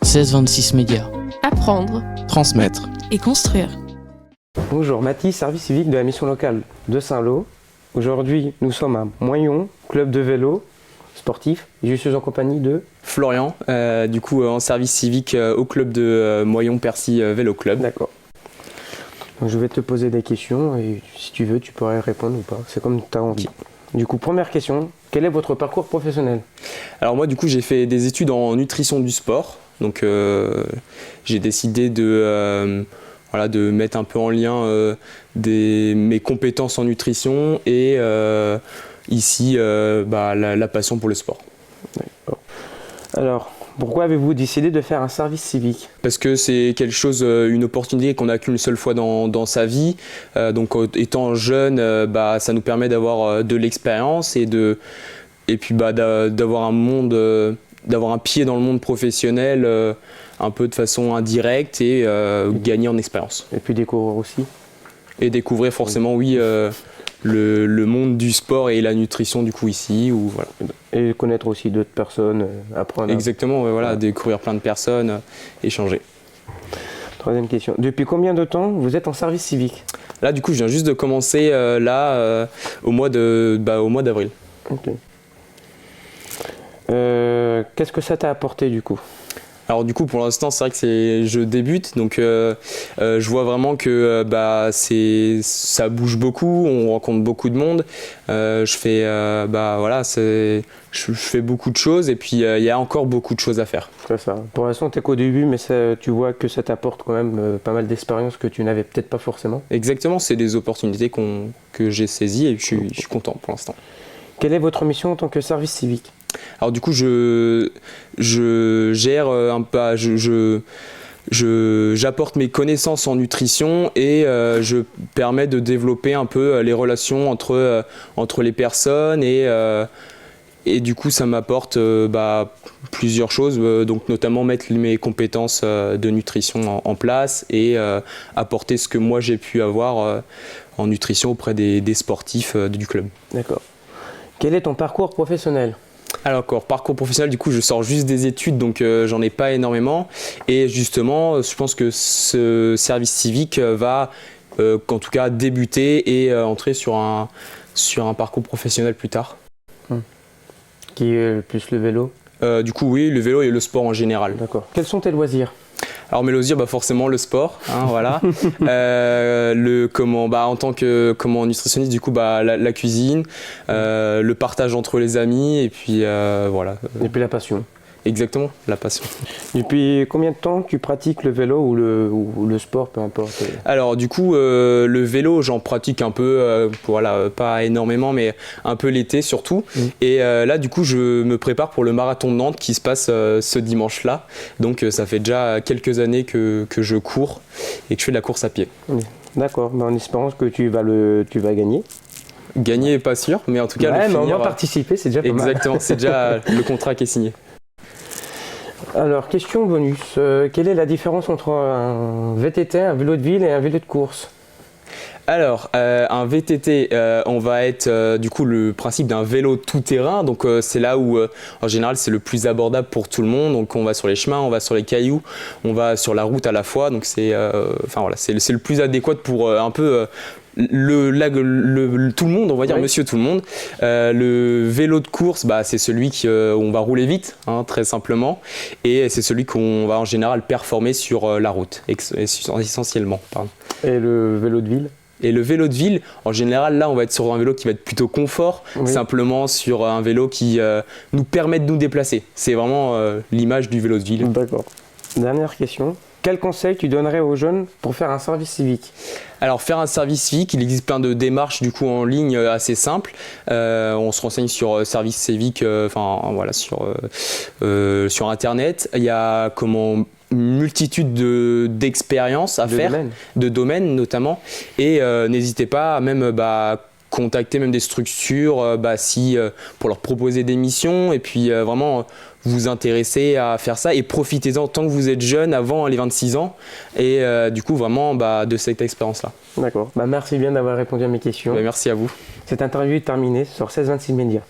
16-26 Médias. Apprendre Transmettre. et construire. Bonjour, Mathis, service civique de la mission locale de Saint-Lô. Aujourd'hui, nous sommes à Moyon, club de vélo sportif. Je suis en compagnie de Florian, en service civique au club de Moyon-Percy Vélo Club. D'accord. Donc, je vais te poser des questions et si tu veux, tu pourrais répondre ou pas. C'est comme tu as envie. Du coup, première question, quel est votre parcours professionnel? Alors moi, j'ai fait des études en nutrition du sport. Donc j'ai décidé de mettre un peu en lien mes compétences en nutrition et la passion pour le sport. D'accord. Alors, pourquoi avez-vous décidé de faire un service civique? Parce que c'est quelque chose, une opportunité qu'on n'a qu'une seule fois dans sa vie. Étant jeune, ça nous permet d'avoir de l'expérience et d'avoir un pied dans le monde professionnel un peu de façon indirecte et gagner en expérience. Et puis découvrir aussi. Et découvrir forcément, le monde du sport et la nutrition du coup ici. Voilà. Et connaître aussi d'autres personnes, apprendre. Exactement, découvrir plein de personnes, échanger. Troisième question. Depuis combien de temps vous êtes en service civique? Là, du coup, je viens juste de commencer au mois d'avril. Ok. Qu'est-ce que ça t'a apporté du coup? Alors du coup, pour l'instant, c'est vrai que je débute, donc je vois vraiment que ça bouge beaucoup, on rencontre beaucoup de monde. Je fais beaucoup de choses et puis il y a encore beaucoup de choses à faire. C'est ça. Pour l'instant, tu n'es qu'au début, mais tu vois que ça t'apporte quand même pas mal d'expérience que tu n'avais peut-être pas forcément. C'est des opportunités que j'ai saisies et je suis content pour l'instant. Quelle est votre mission en tant que service civique? Alors du coup, je gère j'apporte mes connaissances en nutrition et je permets de développer un peu les relations entre les personnes et du coup ça m'apporte plusieurs choses, donc notamment mettre mes compétences de nutrition en place et apporter ce que moi j'ai pu avoir en nutrition auprès des sportifs du club. D'accord. Quel est ton parcours professionnel? Alors, parcours professionnel, du coup, je sors juste des études, donc j'en ai pas énormément. Et justement, je pense que ce service civique va, en tout cas, débuter et entrer sur un parcours professionnel plus tard. Qui est plus le vélo? Du coup, oui, le vélo et le sport en général. D'accord. Quels sont tes loisirs? Alors mes loisirs, forcément le sport, voilà. En tant que nutritionniste, du coup, la cuisine, le partage entre les amis et puis voilà. Et puis la passion. Exactement, la passion. Depuis combien de temps tu pratiques le vélo ou le sport, peu importe? Alors du coup, le vélo, j'en pratique un peu, pas énormément, mais un peu l'été surtout. Et là, du coup, je me prépare pour le marathon de Nantes qui se passe ce dimanche-là. Donc ça fait déjà quelques années que je cours et que je fais de la course à pied. D'accord, en espérant que tu vas gagner. Gagner, pas sûr, mais en tout cas, mais au moins participer, c'est déjà pas mal. Exactement, c'est déjà le contrat qui est signé. Alors, question bonus. Quelle est la différence entre un VTT, un vélo de ville et un vélo de course? Alors, un VTT, on va être du coup le principe d'un vélo tout-terrain. Donc, c'est là où, en général, c'est le plus abordable pour tout le monde. Donc, on va sur les chemins, on va sur les cailloux, on va sur la route à la fois. Donc, c'est le plus adéquat pour un peu tout le monde, on va dire, oui. Monsieur tout le monde. Le vélo de course, c'est celui où on va rouler vite, très simplement. Et c'est celui qu'on va en général performer sur la route, essentiellement. Pardon. Et le vélo de ville? Et le vélo de ville, en général, là, on va être sur un vélo qui va être plutôt confort, simplement sur un vélo qui nous permet de nous déplacer. C'est vraiment l'image du vélo de ville. D'accord. Dernière question. Quel conseil tu donnerais aux jeunes pour faire un service civique? Alors, faire un service civique, il existe plein de démarches du coup en ligne assez simples. On se renseigne sur service civique, sur Internet. Il y a une multitude d'expériences à faire, de domaines notamment. Et n'hésitez pas à même contacter même des structures pour leur proposer des missions et puis vraiment vous intéresser à faire ça et profitez-en tant que vous êtes jeune avant les 26 ans et du coup vraiment de cette expérience-là. D'accord. Merci bien d'avoir répondu à mes questions. Merci à vous. Cette interview est terminée sur 16-26 Médias.